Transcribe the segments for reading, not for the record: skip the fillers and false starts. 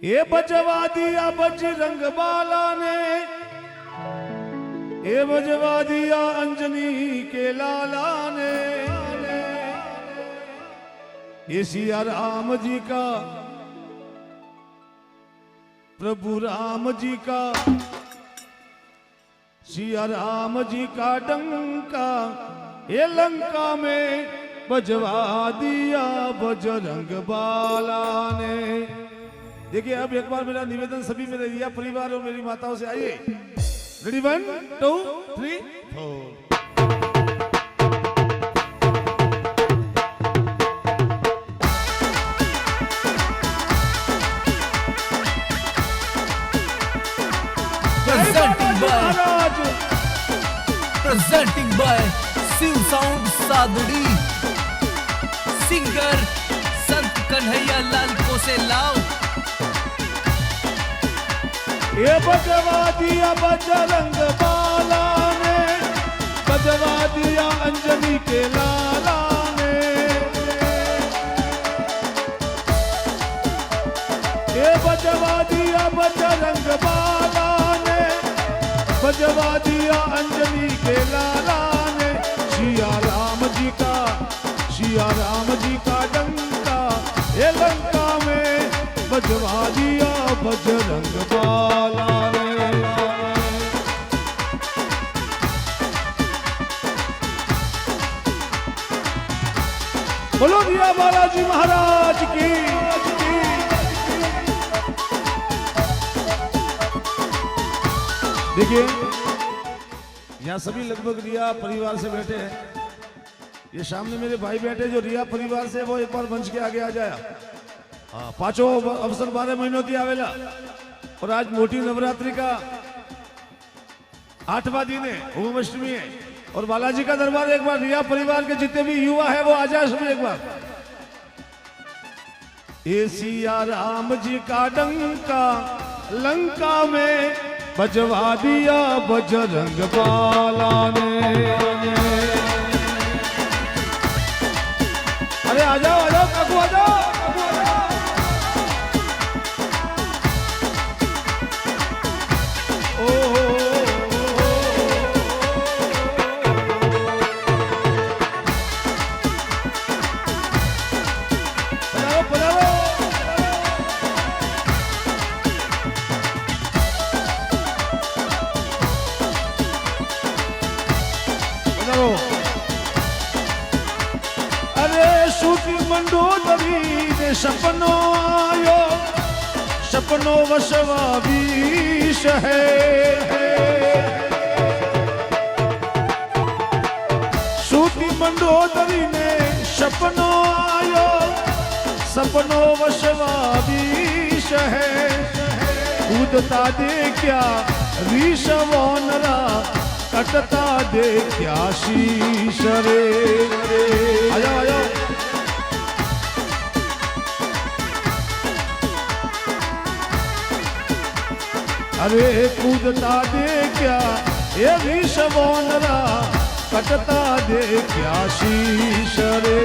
એ બજવા દિયા બજરંગ બાલા ને, એ बजवा दिया अंजनी के लाला ने, ये सिया राम जी का, प्रभु राम जी का, सिया राम जी का डंका ये लंका में बजवा दिया बजरंग बाला ने। देखिए अब एक बार मेरा निवेदन सभी मेरे रिया परिवार और मेरी माताओं से आइए। Ready 1 2 3 4। Presenting by Shiv Sound Sadudi, singer Sant Kanhaiya Lal को से लाओ। ये बजवा दिया बजरंग बाला ने, बजवा दिया अंजनी के लाला ने, ये बजवा दिया बजरंग बाला ने, बजवा दिया अंजनी के लाला ने। सिया राम जी का डंका ये लंका में बजवा दिया बजरंग बाला ने। बोलो दिया बालाजी महाराज की। देखिए यहाँ सभी लगभग रिया परिवार से बैठे हैं। ये सामने मेरे भाई बैठे जो रिया परिवार से, वो एक बार मंच के आगे आ जाया। हाँ, पांचों अवसर 12 महीनों की आवेला और आज मोटी नवरात्रि का 8वां दिन है, ओम अष्टमी है और बालाजी का दरबार। एक बार रिया परिवार के जितने भी युवा है वो आ जाए सभी एक बार। ये सिया राम जी का डंका लंका में बजवा दिया बजरंग बाला ने। अरे आ जाओ काकू आ जाओ। मंडोदरी ने सपनो आयो, सपनो वसवा विष है। सूती मंडोदरी ने सपनो आयो, सपनो वसवा विष है। कूदता दे क्या ऋष वोनरा, कटता दे क्या शीश रे। आयो आयो अरे कूदता दे क्या ये विष वोनरा, कटता दे क्या शीश रे।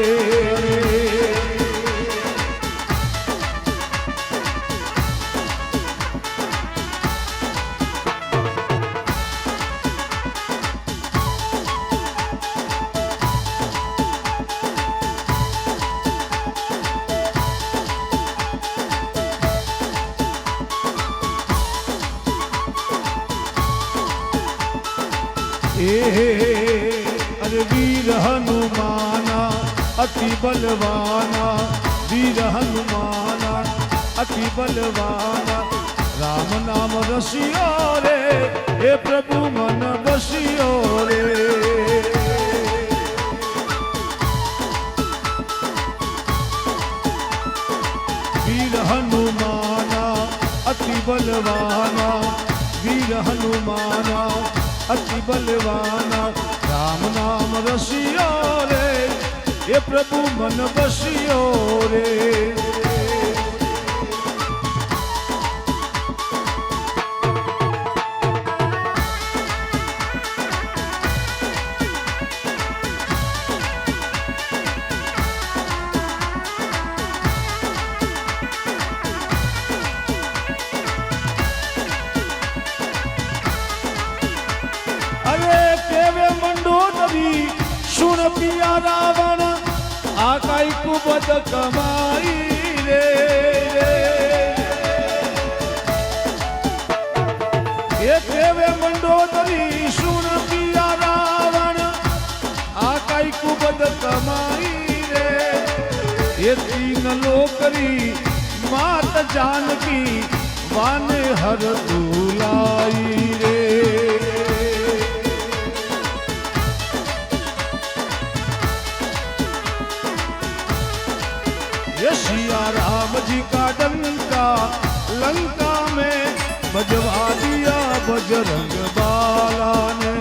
अरे वीर हनुमाना अति बलवाना, वीर हनुमाना अति बलवाना। राम नाम रसियो रे, हे प्रभु मन बसियो रे। वीर हनुमाना अति बलवाना, वीर हनुमाना अति बलवाना। राम नाम रसियो रे, ये प्रभु मन बसियो रे। पिया रावण आकाई कुबद कमाई रे ये देवे मंडोदरी सुन पिया रावण आकाई कुबद कमाई रे ये तीन लोकरी मात जानकी वाने हर दुलाई रे ये सिया राम जी का डंका लंका में बजवा दिया बजरंग बाला ने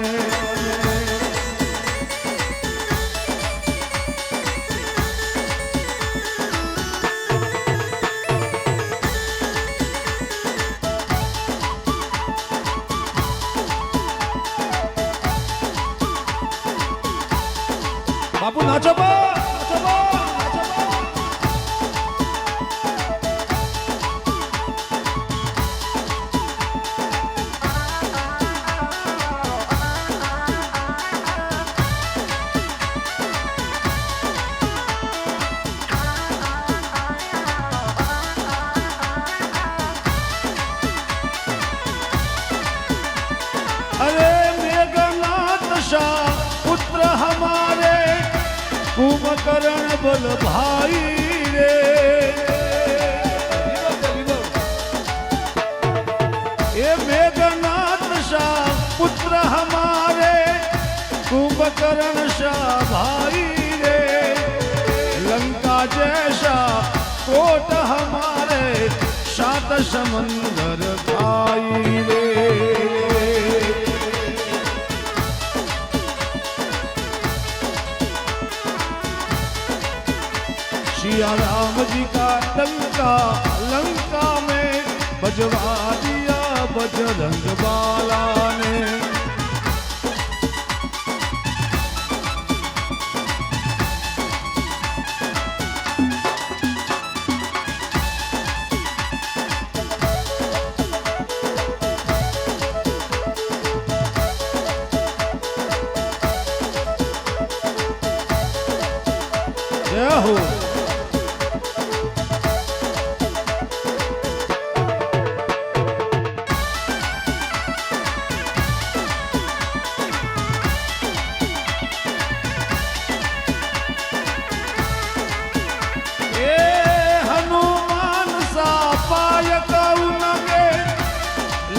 बापू नाचो बा नाचो बा नाचो बा अरे मेघनाथ शाह पुत्र हमारे कुंभकर्ण बल भाई रे ये मेघनाथ शाह पुत्र हमारे कुंभकर्ण शाह भाई रे लंका जैसा कोट हमारे सात समंदर खाई रे सिया राम जी का डंका लंका में बजवा दिया बजरंग बाला ने जय हो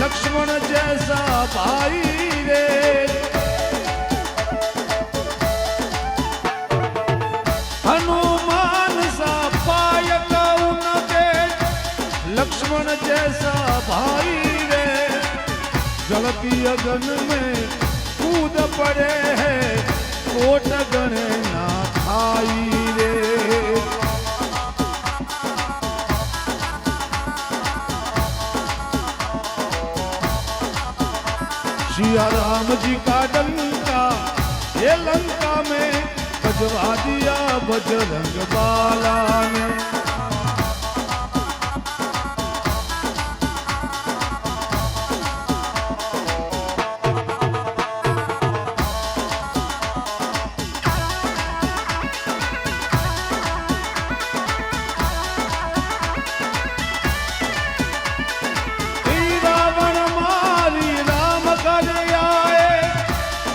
लक्ष्मण जैसा भाई रे हनुमान सा पाय उनके लक्ष्मण जैसा भाई रे जलती अगन में कूद पड़े हैं कोट गणे ना खाई रे सिया राम जी का डंका ये लंका में बजवा दिया बजरंग बाला ने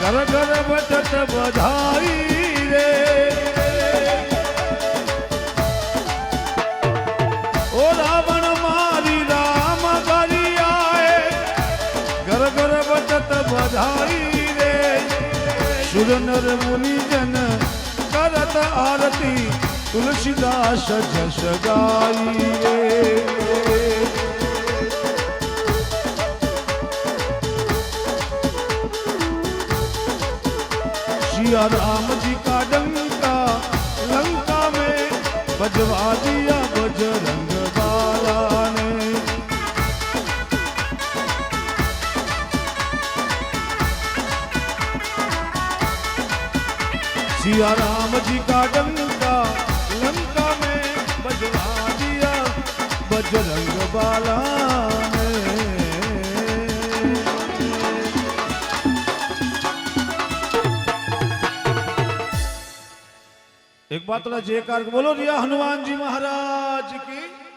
घर घर बटत बधाई रे ओ रावण मारी राम गरी आए घर घर बटत बधाई रे सुर नर मुनि जन करत आरती तुलसीदास जस गाई रे सिया राम जी का डंका लंका में बजवा दिया बजरंग बाला ने सिया राम जी का डंका लंका में बजवा दिया बजरंग बाला ने एक बात थोड़ा जयकार बोलो रिया हनुमान जी महाराज की।